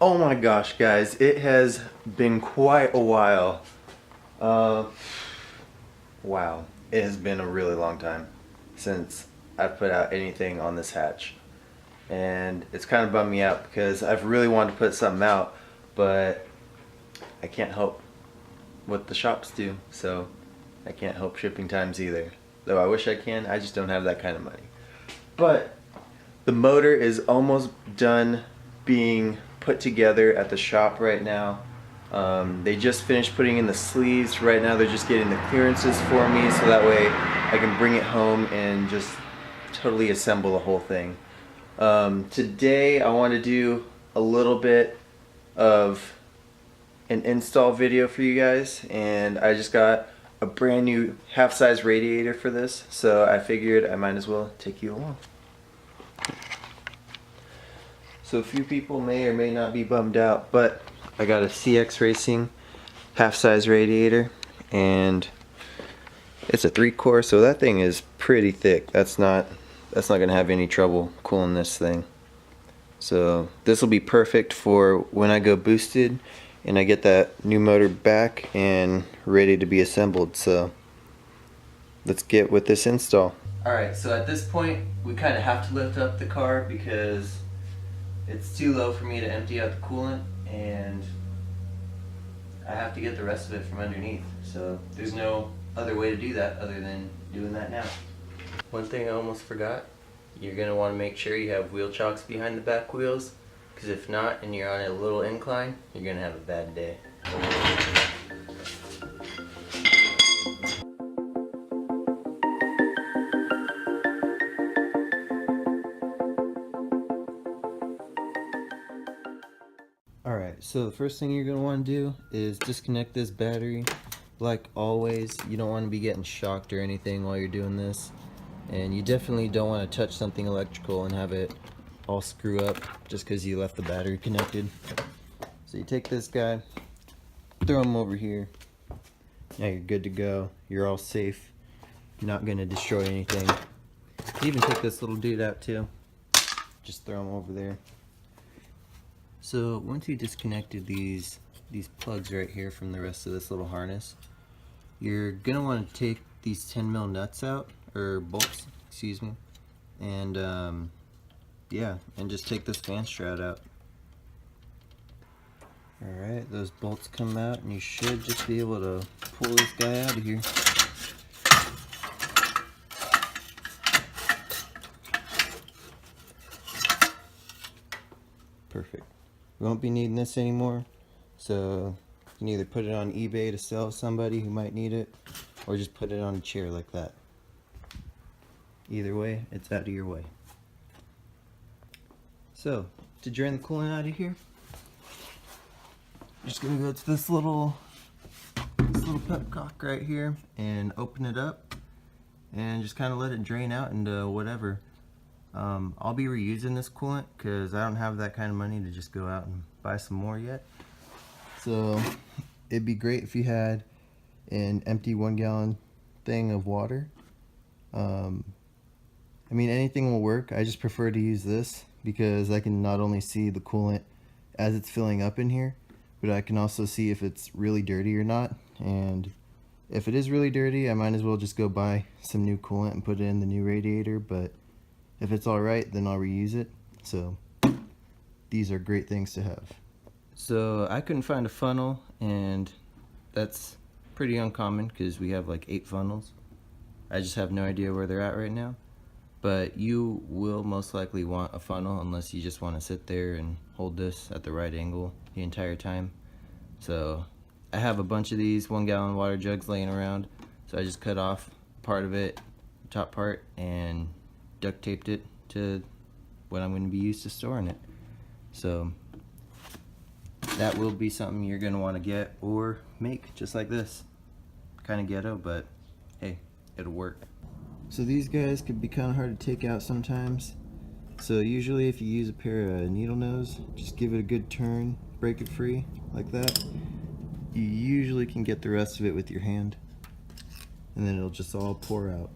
Oh my gosh, guys, it has been quite a while. Wow, it has been a really long time since I've put out anything on this hatch. And it's kind of bummed me out because I've really wanted to put something out, but I can't help what the shops do, so I can't help shipping times either. Though I wish I can, I just don't have that kind of money. But the motor is almost done being put together at the shop right now. They just finished putting in the sleeves. Right now they're just getting the clearances for me so that way I can bring it home and just totally assemble the whole thing. Today I want to do a little bit of an install video for you guys, and I just got a brand new half-size radiator for this, so I figured I might as well take you along. So a few people may or may not be bummed out, but I got a CX Racing half-size radiator, and it's a 3-core, so that thing is pretty thick. That's not gonna have any trouble cooling this thing. So this will be perfect for when I go boosted and I get that new motor back and ready to be assembled. So let's get with this install. Alright, so at this point we kind of have to lift up the car because it's too low for me to empty out the coolant, and I have to get the rest of it from underneath. So there's no other way to do that other than doing that now. One thing I almost forgot, you're going to want to make sure you have wheel chocks behind the back wheels, because if not and you're on a little incline, you're going to have a bad day. Alright, so the first thing you're going to want to do is disconnect this battery. Like always, you don't want to be getting shocked or anything while you're doing this. And you definitely don't want to touch something electrical and have it all screw up just because you left the battery connected. So you take this guy, throw him over here. Now you're good to go. You're all safe. You're not going to destroy anything. You even take this little dude out too. Just throw him over there. So once you disconnected these plugs right here from the rest of this little harness, you're going to want to take these 10mm nuts out, or bolts, excuse me, and yeah, and just take this fan strut out. Alright, those bolts come out and you should just be able to pull this guy out of here. Perfect. We won't be needing this anymore, so you can either put it on eBay to sell somebody who might need it, or just put it on a chair like that. Either way, it's out of your way. So, to drain the coolant out of here, you're just gonna go to this little pepcock right here and open it up and just kind of let it drain out into whatever. I'll be reusing this coolant because I don't have that kind of money to just go out and buy some more yet. So it'd be great if you had an empty 1-gallon thing of water. I mean, anything will work. I just prefer to use this because I can not only see the coolant as it's filling up in here, but I can also see if it's really dirty or not. And if it is really dirty, I might as well just go buy some new coolant and put it in the new radiator. But if it's alright, then I'll reuse it. So these are great things to have. So I couldn't find a funnel, and that's pretty uncommon because we have like 8 funnels. I just have no idea where they're at right now. But you will most likely want a funnel unless you just want to sit there and hold this at the right angle the entire time. So I have a bunch of these 1-gallon water jugs laying around, so I just cut off part of it, top part, and duct taped it to what I'm going to be used to storing it. So that will be something you're going to want to get or make just like this. Kind of ghetto, but hey, it'll work. So these guys could be kind of hard to take out sometimes. So usually if you use a pair of needle nose, just give it a good turn, break it free like that. You usually can get the rest of it with your hand, and then it'll just all pour out.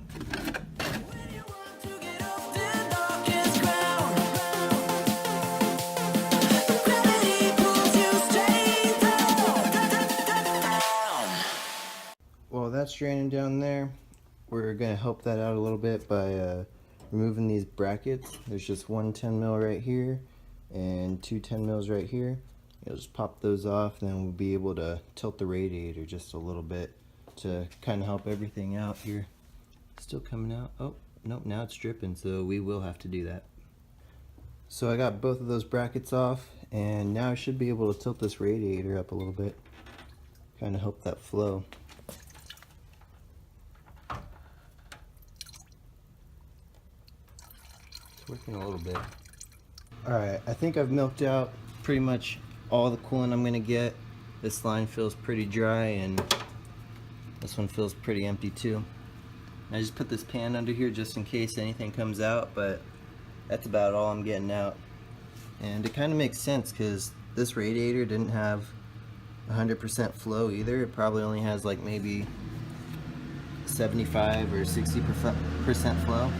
Gravity that's draining down there. We're going to help that out a little bit by removing these brackets. There's just one 10 mil right here and two 10 mils right here. You'll just pop those off, and then we'll be able to tilt the radiator just a little bit to kind of help everything out here. Still coming out. Oh, nope, now it's dripping, so we will have to do that. So I got both of those brackets off, and now I should be able to tilt this radiator up a little bit, kind of help that flow. It's working a little bit. Alright, I think I've milked out pretty much all the coolant I'm going to get. This line feels pretty dry, and this one feels pretty empty too. I just put this pan under here just in case anything comes out, but that's about all I'm getting out. And it kind of makes sense because this radiator didn't have 100% flow either. It probably only has like maybe 75 or 60% flow.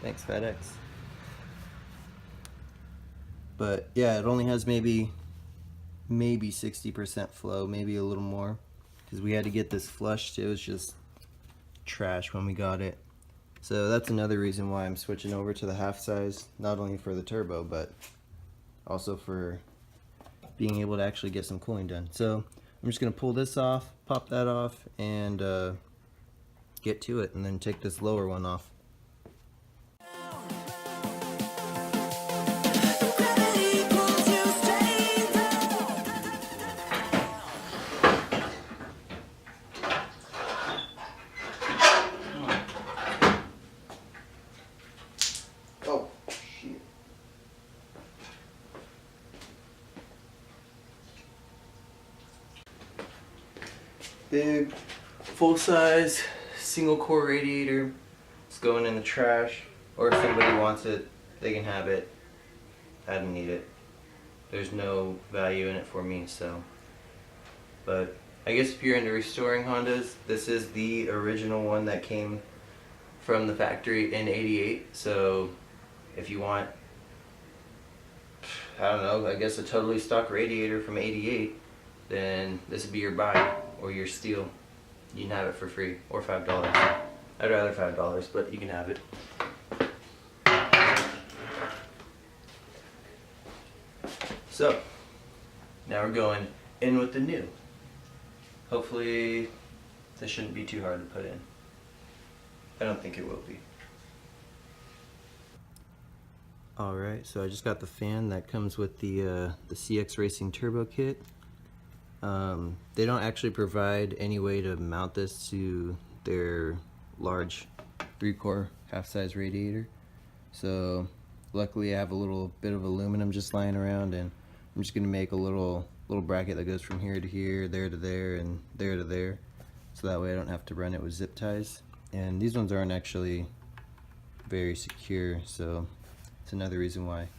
Thanks, FedEx. But yeah, it only has maybe 60% flow, maybe a little more, because we had to get this flushed. It was just trash when we got it. So that's another reason why I'm switching over to the half size, not only for the turbo, but also for being able to actually get some cooling done. So I'm just going to pull this off, pop that off, and get to it, and then take this lower one off. Big, full-size, single-core radiator. It's going in the trash, or if somebody wants it, they can have it. I didn't need it. There's no value in it for me, so. But I guess if you're into restoring Hondas, this is the original one that came from the factory in '88. So if you want, I don't know, I guess a totally stock radiator from '88, then this would be your buy. Or your steal. You can have it for free, or $5. I'd rather $5, but you can have it. So now we're going in with the new. Hopefully this shouldn't be too hard to put in. I don't think it will be. Alright, so I just got the fan that comes with the CX Racing Turbo Kit. They don't actually provide any way to mount this to their large 3-core half-size radiator. So luckily I have a little bit of aluminum just lying around, and I'm just going to make a little bracket that goes from here to here, there to there, and there to there. So that way I don't have to run it with zip ties. And these ones aren't actually very secure, so it's another reason why.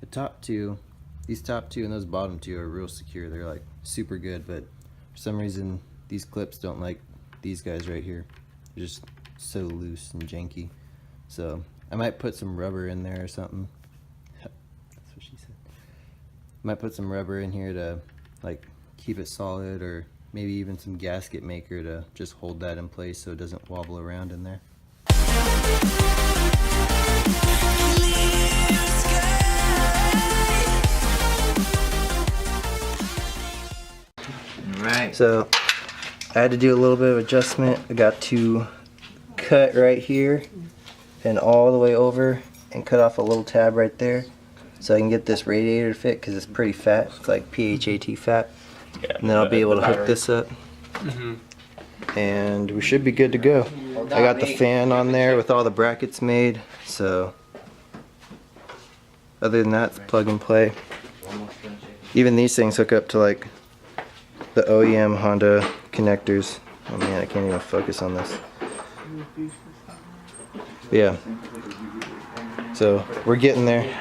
The top two, these top two and those bottom two are real secure. They're like super good, but for some reason these clips don't like these guys right here. They're just so loose and janky. So I might put some rubber in there or something. That's what she said. Might put some rubber in here to like keep it solid, or maybe even some gasket maker to just hold that in place so it doesn't wobble around in there. Right. So I had to do a little bit of adjustment. I got to cut right here and all the way over and cut off a little tab right there so I can get this radiator to fit, because it's pretty fat. It's like PHAT fat. Yeah, and then I'll be able to hook this up. And we should be good to go. I got the fan on there with all the brackets made, so other than that, it's plug and play. Even these things hook up to like the OEM Honda connectors. Oh man, I can't even focus on this. But yeah, so we're getting there.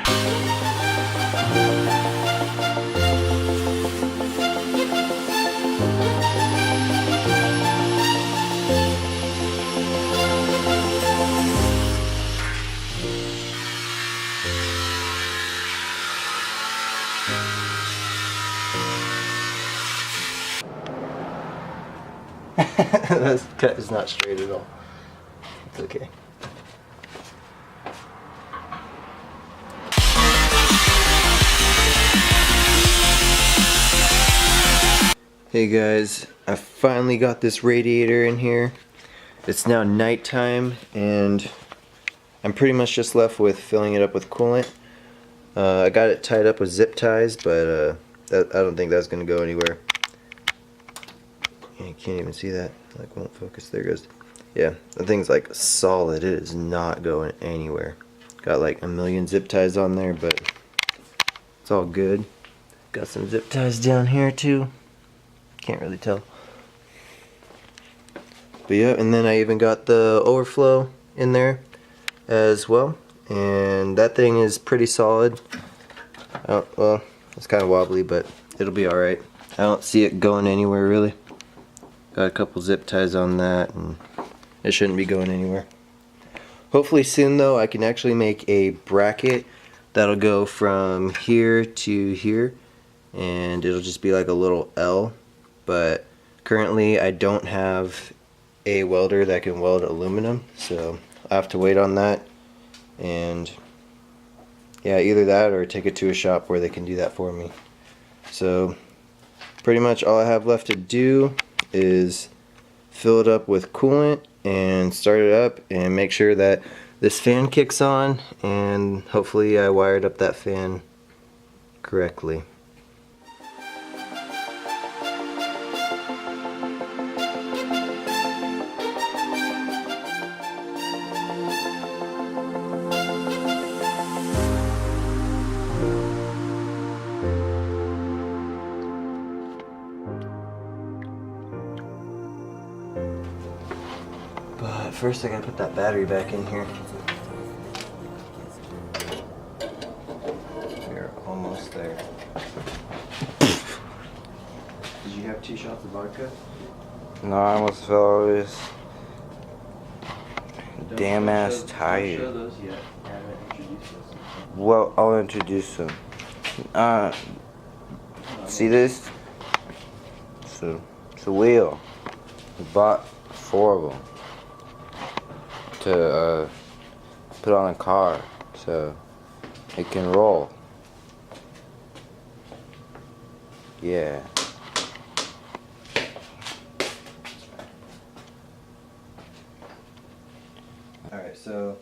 This cut is not straight at all. It's okay. Hey guys, I finally got this radiator in here. It's now nighttime and I'm pretty much just left with filling it up with coolant. I got it tied up with zip ties, but I don't think that's going to go anywhere. You can't even see that. Like, won't focus. There it goes. Yeah, the thing's like solid. It is not going anywhere. Got like a million zip ties on there, but it's all good. Got some zip ties down here too. Can't really tell. But yeah, and then I even got the overflow in there as well. And that thing is pretty solid. Oh, well, it's kind of wobbly, but it'll be alright. I don't see it going anywhere really. Got a couple zip ties on that, and it shouldn't be going anywhere. Hopefully soon though, I can actually make a bracket that'll go from here to here, and it'll just be like a little L. But currently I don't have a welder that can weld aluminum, so I have to wait on that. And yeah, either that or take it to a shop where they can do that for me. So pretty much all I have left to do is fill it up with coolant and start it up and make sure that this fan kicks on, and hopefully I wired up that fan correctly. But first I gotta put that battery back in here. We're almost there. Did you have 2 shots of vodka? No, I almost fell over this damn ass tire. Don't show those yet. I haven't introduced those. Well, I'll introduce them. See this? It's a wheel. We bought 4 of them to put on a car so it can roll. Yeah. Alright, so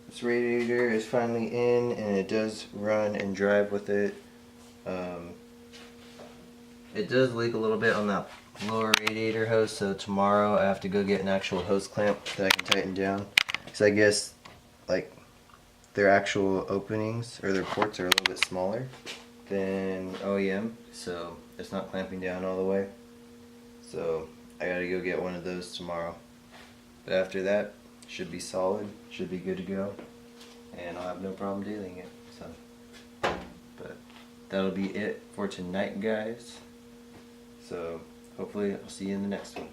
this radiator is finally in, and it does run and drive with it. It does leak a little bit on that lower radiator hose, so tomorrow I have to go get an actual hose clamp that I can tighten down. Because I guess like their actual openings or their ports are a little bit smaller than OEM, so it's not clamping down all the way. So I gotta go get one of those tomorrow. But after that, should be solid, should be good to go, and I'll have no problem dealing it. So, but that'll be it for tonight, guys. So hopefully I'll see you in the next one.